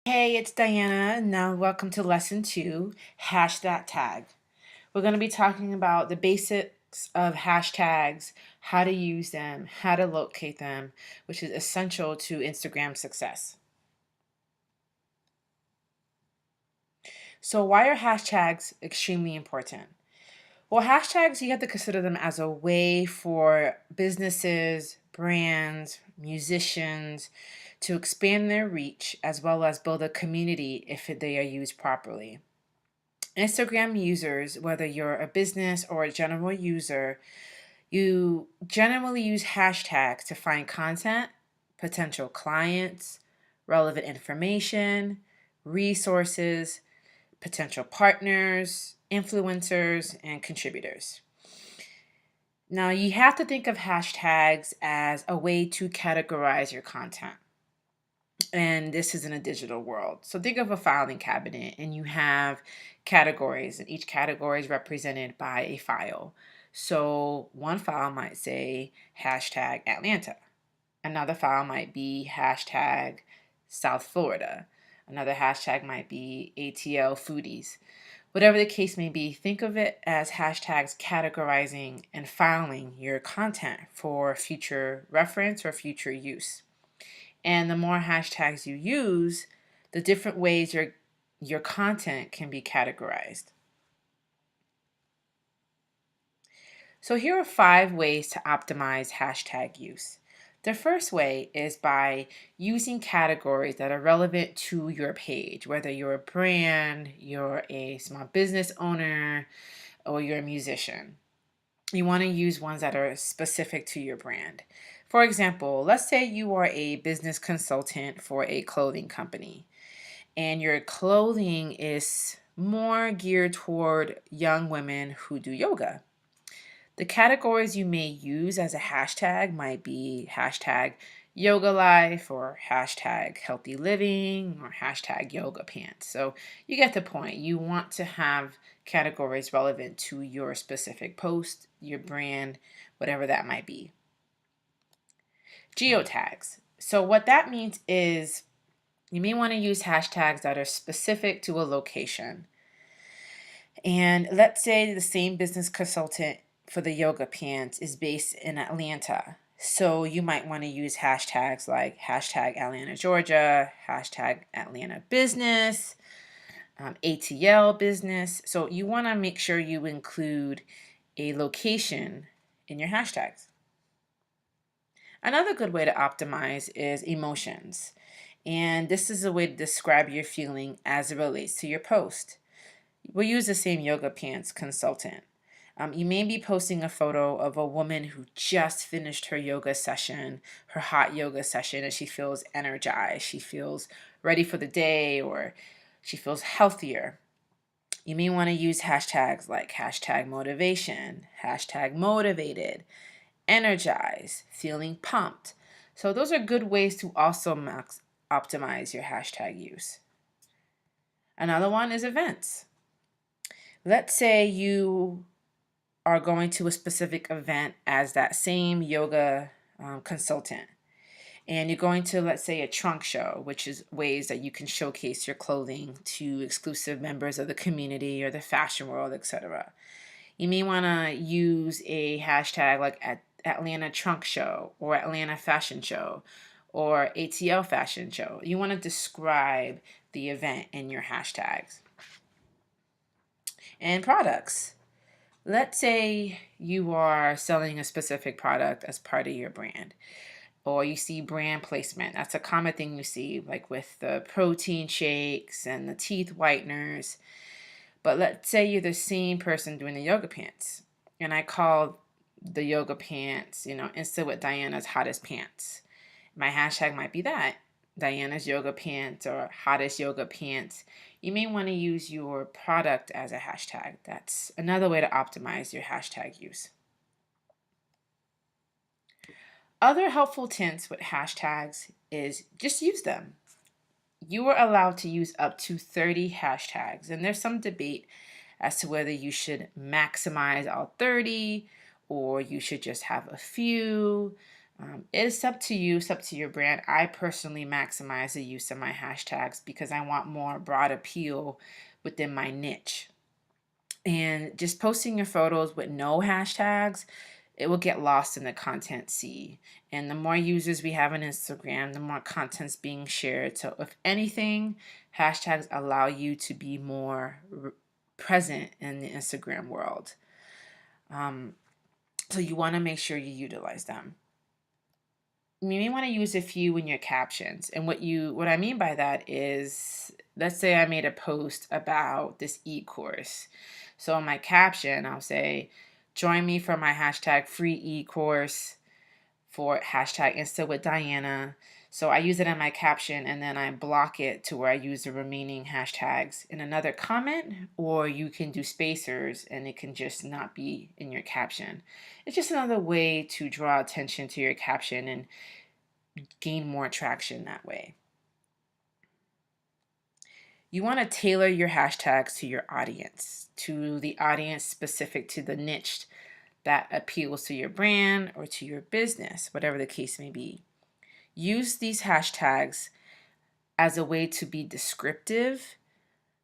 Hey, it's Diana. Now, welcome to lesson two, hash that tag. We're going to be talking about the basics of hashtags, how to use them, how to locate them, which is essential to Instagram success. So, why are hashtags extremely important? Well, hashtags, you have to consider them as a way for businesses, brands, musicians to expand their reach as well as build a community if they are used properly. Instagram users, whether you're a business or a general user, you generally use hashtags to find content, potential clients, relevant information, resources, potential partners, influencers, and contributors. Now, you have to think of hashtags as a way to categorize your content. And this is in a digital world. So think of a filing cabinet and you have categories, and each category is represented by a file. So one file might say hashtag Atlanta. Another file might be hashtag South Florida. Another hashtag might be ATL foodies. Whatever the case may be, think of it as hashtags categorizing and filing your content for future reference or future use. And the more hashtags you use, the different ways your content can be categorized. So here are 5 ways to optimize hashtag use. The first way is by using categories that are relevant to your page, whether you're a brand, you're a small business owner, or you're a musician. You want to use ones that are specific to your brand. For example, let's say you are a business consultant for a clothing company and your clothing is more geared toward young women who do yoga. The categories you may use as a hashtag might be hashtag yoga life or hashtag healthy living or hashtag yoga pants. So you get the point. You want to have categories relevant to your specific post, your brand, whatever that might be. Geotags. So what that means is you may want to use hashtags that are specific to a location. And let's say the same business consultant for the yoga pants is based in Atlanta. So you might want to use hashtags like hashtag Atlanta, Georgia, hashtag Atlanta business, ATL business. So you want to make sure you include a location in your hashtags. Another good way to optimize is emotions. And this is a way to describe your feeling as it relates to your post. We'll use the same yoga pants consultant. You may be posting a photo of a woman who just finished her yoga session, her hot yoga session, and she feels energized. She feels ready for the day or she feels healthier. You may want to use hashtags like hashtag motivation, hashtag motivated, energized, feeling pumped. So those are good ways to also optimize your hashtag use. Another one is events. Let's say you are going to a specific event as that same yoga consultant. And you're going to, let's say, a trunk show, which is ways that you can showcase your clothing to exclusive members of the community or the fashion world, etc. You may want to use a hashtag like Atlanta Trunk Show or Atlanta Fashion Show or ATL Fashion Show. You want to describe the event in your hashtags. And products. Let's say you are selling a specific product as part of your brand, or you see brand placement. That's a common thing you see, like with the protein shakes and the teeth whiteners. But let's say you're the same person doing the yoga pants, and I call the yoga pants, Insta with Diana's hottest pants. My hashtag might be that. Diana's yoga pants or hottest yoga pants. You may want to use your product as a hashtag. That's another way to optimize your hashtag use. Other helpful tips with hashtags is just use them. You are allowed to use up to 30 hashtags, and there's some debate as to whether you should maximize all 30 or you should just have a few. It's up to you, it's up to your brand. I personally maximize the use of my hashtags because I want more broad appeal within my niche. And just posting your photos with no hashtags, it will get lost in the content sea. And the more users we have on Instagram, the more content's being shared. So, if anything, hashtags allow you to be more present in the Instagram world. So, you want to make sure you utilize them. You may want to use a few in your captions. And what I mean by that is, let's say I made a post about this e-course. So in my caption, I'll say, join me for my hashtag free e-course for hashtag Insta with Diana. So I use it in my caption and then I block it to where I use the remaining hashtags in another comment, or you can do spacers and it can just not be in your caption. It's just another way to draw attention to your caption and gain more traction that way. You want to tailor your hashtags to your audience, to the audience specific to the niche that appeals to your brand or to your business, whatever the case may be. Use these hashtags as a way to be descriptive.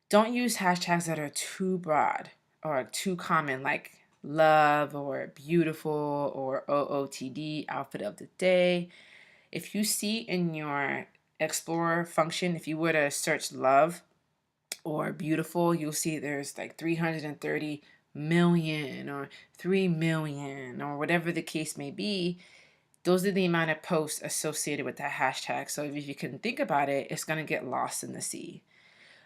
Don't use hashtags that are too broad or too common, like love or beautiful or OOTD, outfit of the day. If you see in your Explorer function, if you were to search love or beautiful, you'll see there's like 330 million or 3 million or whatever the case may be. Those are the amount of posts associated with that hashtag. So if you can think about it, it's going to get lost in the sea.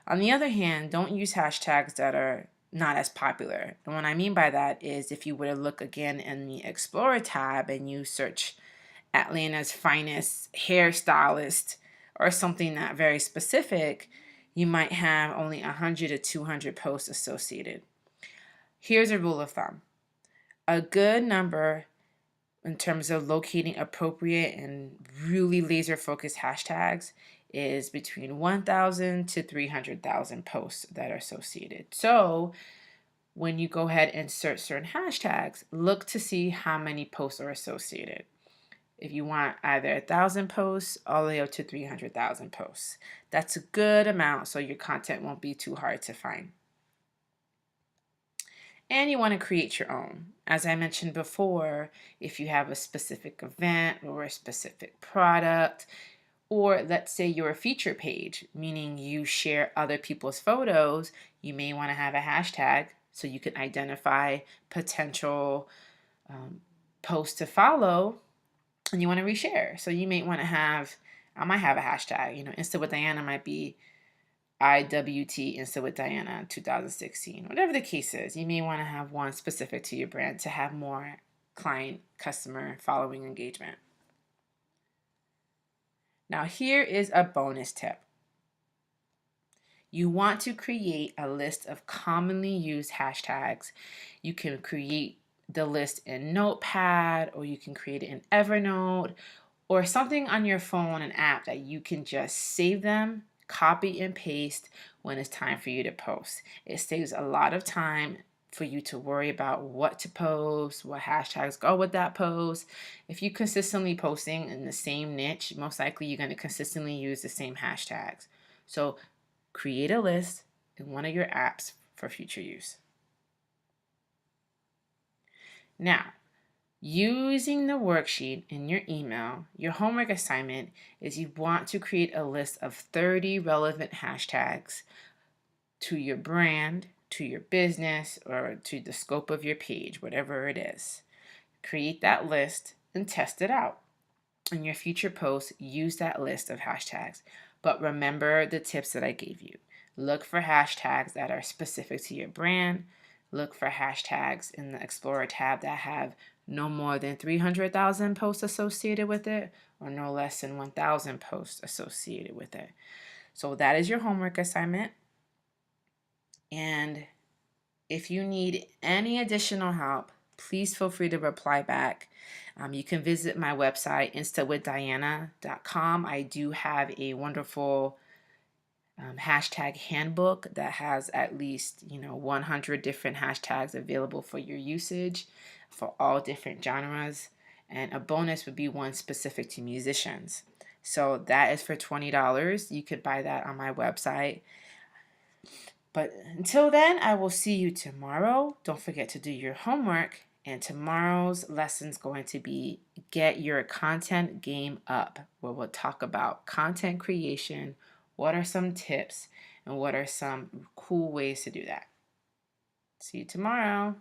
On the other hand, don't use hashtags that are not as popular. And what I mean by that is if you were to look again in the Explorer tab and you search Atlanta's finest hairstylist or something not very specific, you might have only 100 to 200 posts associated. Here's a rule of thumb. A good number in terms of locating appropriate and really laser focused hashtags is between 1,000 to 300,000 posts that are associated. So when you go ahead and search certain hashtags, look to see how many posts are associated. If you want either 1,000 posts all the way up to 300,000 posts. That's a good amount so your content won't be too hard to find. And you want to create your own. As I mentioned before, if you have a specific event or a specific product, or let's say you're a feature page, meaning you share other people's photos, you may want to have a hashtag so you can identify potential posts to follow and you want to reshare. So you may want to have, I might have a hashtag, Insta with Diana might be IWT Insta with Diana 2016. Whatever the case is, you may want to have one specific to your brand to have more client, customer, following engagement. Now here is a bonus tip. You want to create a list of commonly used hashtags. You can create the list in Notepad, or you can create it in Evernote, or something on your phone, an app that you can just save them, copy and paste when it's time for you to post. It saves a lot of time for you to worry about what to post, what hashtags go with that post. If you're consistently posting in the same niche, most likely you're going to consistently use the same hashtags. So create a list in one of your apps for future use. Now, using the worksheet in your email, your homework assignment is you want to create a list of 30 relevant hashtags to your brand, to your business, or to the scope of your page, whatever it is. Create that list and test it out. In your future posts, use that list of hashtags. But remember the tips that I gave you. Look for hashtags that are specific to your brand. Look for hashtags in the Explorer tab that have no more than 300,000 posts associated with it, or no less than 1,000 posts associated with it. So that is your homework assignment. And if you need any additional help, please feel free to reply back. You can visit my website, instawithdiana.com. I do have a wonderful hashtag handbook that has at least 100 different hashtags available for your usage for all different genres. and a bonus would be one specific to musicians. So that is for $20. You could buy that on my website. But until then, I will see you tomorrow. Don't forget to do your homework. And tomorrow's lesson is going to be Get Your Content Game Up, where we'll talk about content creation, what are some tips, and what are some cool ways to do that. See you tomorrow.